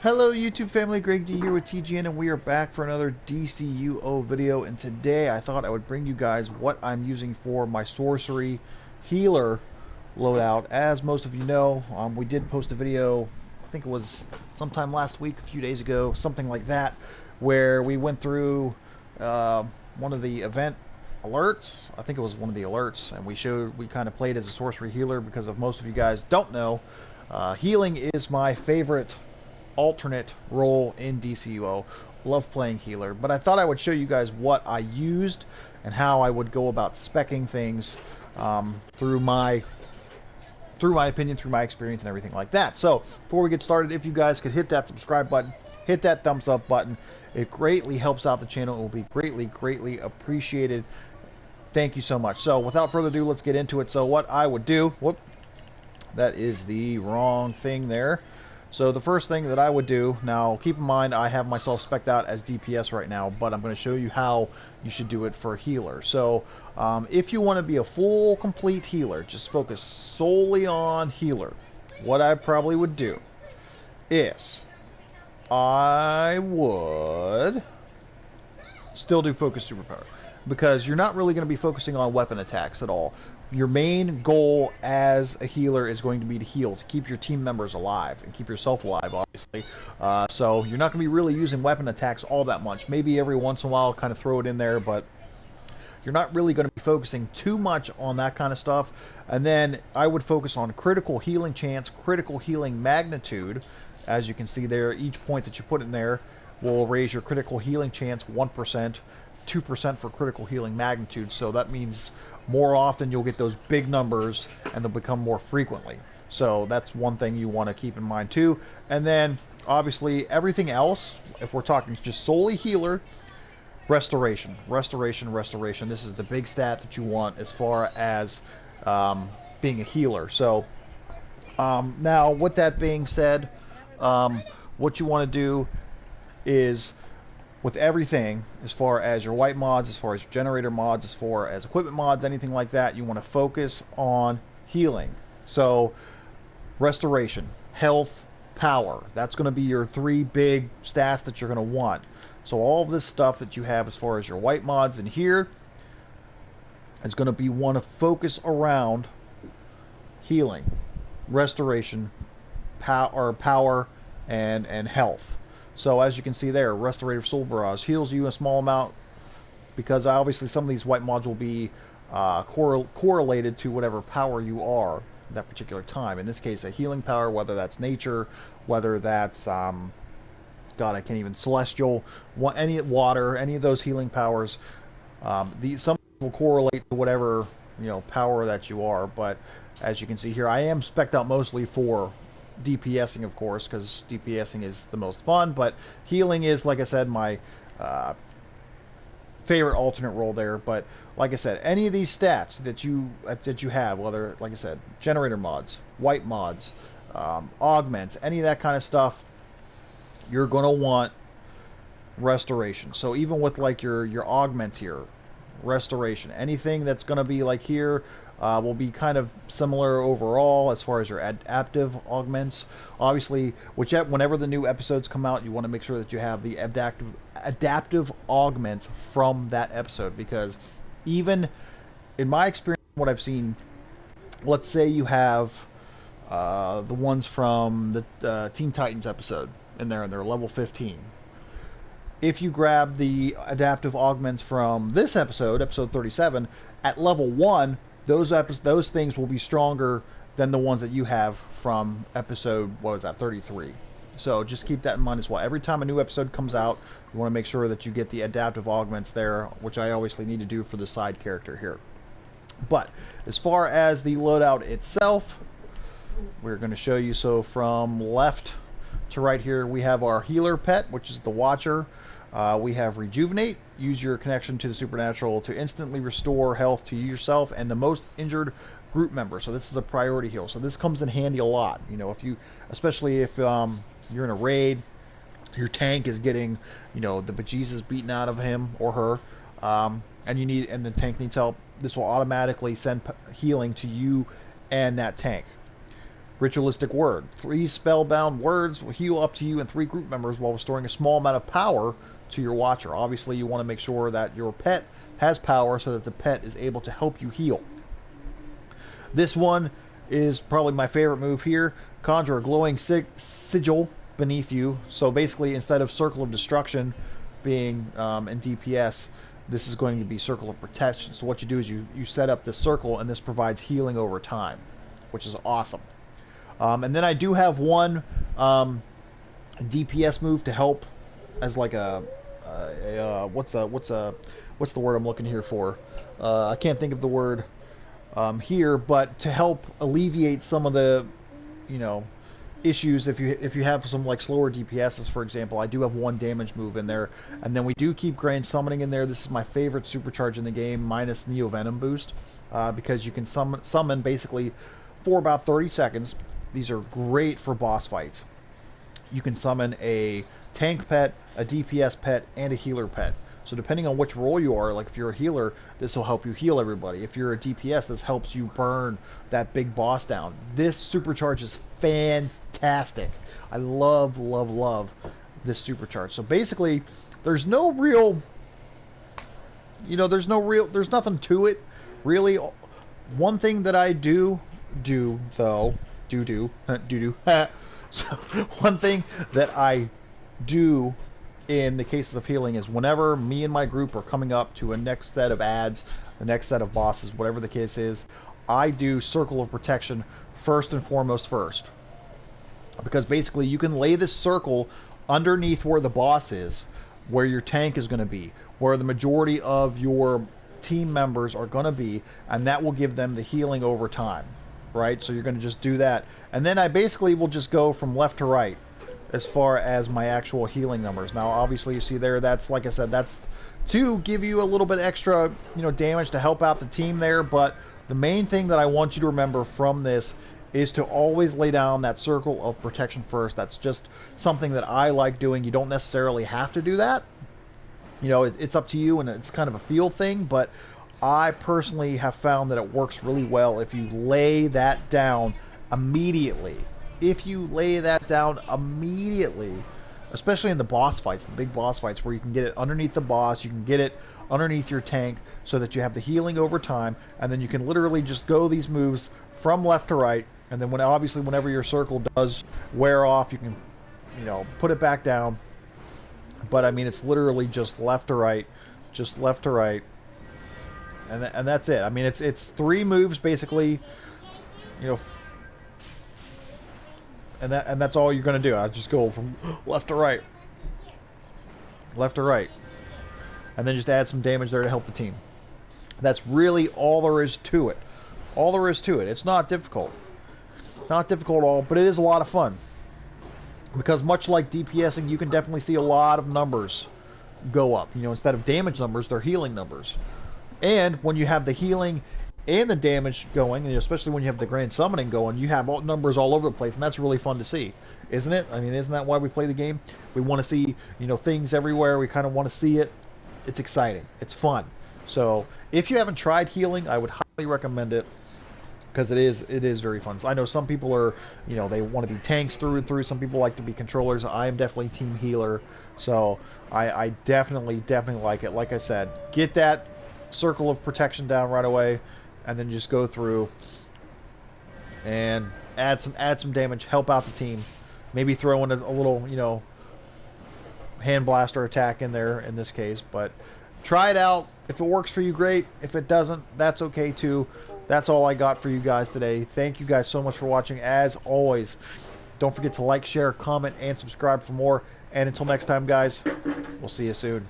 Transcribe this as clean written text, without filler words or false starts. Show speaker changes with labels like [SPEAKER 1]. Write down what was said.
[SPEAKER 1] Hello YouTube family, Greg D here with TGN, and we are back for another DCUO video. And today I thought I would bring you guys what I'm using for my sorcery healer loadout. As most of you know, we did post a video, I think it was sometime last week, a few days ago, something like that, where we went through one of the event alerts. I think it was one of the alerts, and we kind of played as a sorcery healer because of most of you guys don't know. Healing is my favorite alternate role in DCUO. Love playing healer, but I thought I would show you guys what I used and how I would go about specking things through my opinion, through my experience, and everything like that. So before we get started, if you guys could hit that subscribe button, hit that thumbs up button, it greatly helps out the channel. It will be greatly appreciated. Thank you so much. So without further ado, let's get into it. So what I would do, whoop, that is the wrong thing there. So the first thing that I would do, now keep in mind I have myself spec'd out as DPS right now, but I'm going to show you how you should do it for healer. So if you want to be a full complete healer, just focus solely on healer, what I probably would do is I would still do focus superpower, because you're not really going to be focusing on weapon attacks at all. Your main goal as a healer is going to be to heal, to keep your team members alive and keep yourself alive, obviously. So you're not going to be really using weapon attacks all that much. Maybe every once in a while kind of throw it in there, but you're not really going to be focusing too much on that kind of stuff. And then I would focus on critical healing chance, critical healing magnitude. As you can see there, each point that you put in there will raise your critical healing chance 1%, 2% for critical healing magnitude. So that means more often you'll get those big numbers, and they'll become more frequently. So that's one thing you want to keep in mind too. And then obviously everything else, if we're talking just solely healer, restoration. This is the big stat that you want as far as being a healer. So now with that being said, what you want to do is, with everything, as far as your white mods, as far as your generator mods, as far as equipment mods, anything like that, you want to focus on healing. So restoration, health, power, that's going to be your three big stats that you're going to want. So all of this stuff that you have as far as your white mods in here is going to be want to focus around healing, restoration, power, and health. So as you can see there, Restorative Soul Barrage heals you a small amount, because obviously some of these white mods will be correlated to whatever power you are at that particular time. In this case, a healing power, whether that's nature, whether that's God, I can't even, celestial, any water, any of those healing powers. Some will correlate to whatever power that you are. But as you can see here, I am spec'd out mostly for DPSing, of course, because DPSing is the most fun, but healing is, like I said, my favorite alternate role there. But like I said, any of these stats that you have, whether, like I said, generator mods, white mods, augments, any of that kind of stuff, you're going to want restoration. So even with like your augments here, restoration, anything that's going to be like here will be kind of similar overall as far as your adaptive augments. Obviously, whenever the new episodes come out, you want to make sure that you have the adaptive augment from that episode, because even in my experience, what I've seen, let's say you have the ones from the Teen Titans episode in there, and they're level 15. If you grab the adaptive augments from this episode 37, at level 1, those things will be stronger than the ones that you have from episode, what was that, 33. So just keep that in mind as well. Every time a new episode comes out, you want to make sure that you get the adaptive augments there, which I obviously need to do for the side character here. But as far as the loadout itself, we're going to show you. So from left to right here, we have our healer pet, which is the Watcher. We have Rejuvenate. Use your connection to the supernatural to instantly restore health to yourself and the most injured group member. So this is a priority heal. So this comes in handy a lot. Especially if you're in a raid, your tank is getting, the bejesus beaten out of him or her, and the tank needs help. This will automatically send healing to you and that tank. Ritualistic Word. 3 spellbound words will heal up to you and 3 group members while restoring a small amount of power to your watcher. Obviously, you want to make sure that your pet has power so that the pet is able to help you heal. This one is probably my favorite move here. Conjure a glowing sigil beneath you. So basically, instead of Circle of Destruction being in DPS, this is going to be Circle of Protection. So what you do is you set up this circle, and this provides healing over time, which is awesome. And then I do have one DPS move to help as like what's the word I'm looking here for? I can't think of the word here, but to help alleviate some of the, issues if you have some like slower DPSs, for example. I do have one damage move in there, and then we do keep Grand Summoning in there. This is my favorite supercharge in the game, minus Neo Venom boost, because you can summon basically for about 30 seconds. These are great for boss fights. You can summon a tank pet, a DPS pet, and a healer pet. So depending on which role you are, like if you're a healer, this will help you heal everybody. If you're a DPS, this helps you burn that big boss down. This supercharge is fantastic. I love, love, love this supercharge. So basically, there's no real, there's nothing to it, really. One thing that I do though, so one thing that I do in the cases of healing is whenever me and my group are coming up to a next set of adds, the next set of bosses, whatever the case is, I do Circle of Protection first and foremost first. Because basically you can lay this circle underneath where the boss is, where your tank is going to be, where the majority of your team members are going to be, and that will give them the healing over time. Right? So you're going to just do that. And then I basically will just go from left to right as far as my actual healing numbers. Now, obviously, you see there, that's, like I said, that's to give you a little bit extra, damage to help out the team there. But the main thing that I want you to remember from this is to always lay down that Circle of Protection first. That's just something that I like doing. You don't necessarily have to do that. It's up to you, and it's kind of a feel thing, but I personally have found that it works really well if you lay that down immediately. Especially in the boss fights, the big boss fights, where you can get it underneath the boss, you can get it underneath your tank, so that you have the healing over time, and then you can literally just go these moves from left to right, and then whenever your circle does wear off, you can, put it back down. But I mean, it's literally just left to right, and that's it. I mean, it's 3 moves basically, and that's all you're going to do. I just go from left to right, and then just add some damage there to help the team. That's really all there is to it. It's not difficult, at all, but it is a lot of fun, because much like DPSing, you can definitely see a lot of numbers go up. Instead of damage numbers, they're healing numbers. And when you have the healing and the damage going, and especially when you have the Grand Summoning going, you have numbers all over the place, and that's really fun to see, isn't it? I mean, isn't that why we play the game? We want to see, things everywhere. We kind of want to see it. It's exciting. It's fun. So if you haven't tried healing, I would highly recommend it, because it is very fun. So I know some people are, they want to be tanks through and through. Some people like to be controllers. I am definitely team healer, so I definitely like it. Like I said, get that Circle of Protection down right away, and then just go through and add some damage, help out the team. Maybe throw in a little, hand blaster attack in there in this case, but try it out. If it works for you, great. If it doesn't, that's okay too. That's all I got for you guys today. Thank you guys so much for watching. As always, don't forget to like, share, comment, and subscribe for more. And until next time, guys, we'll see you soon.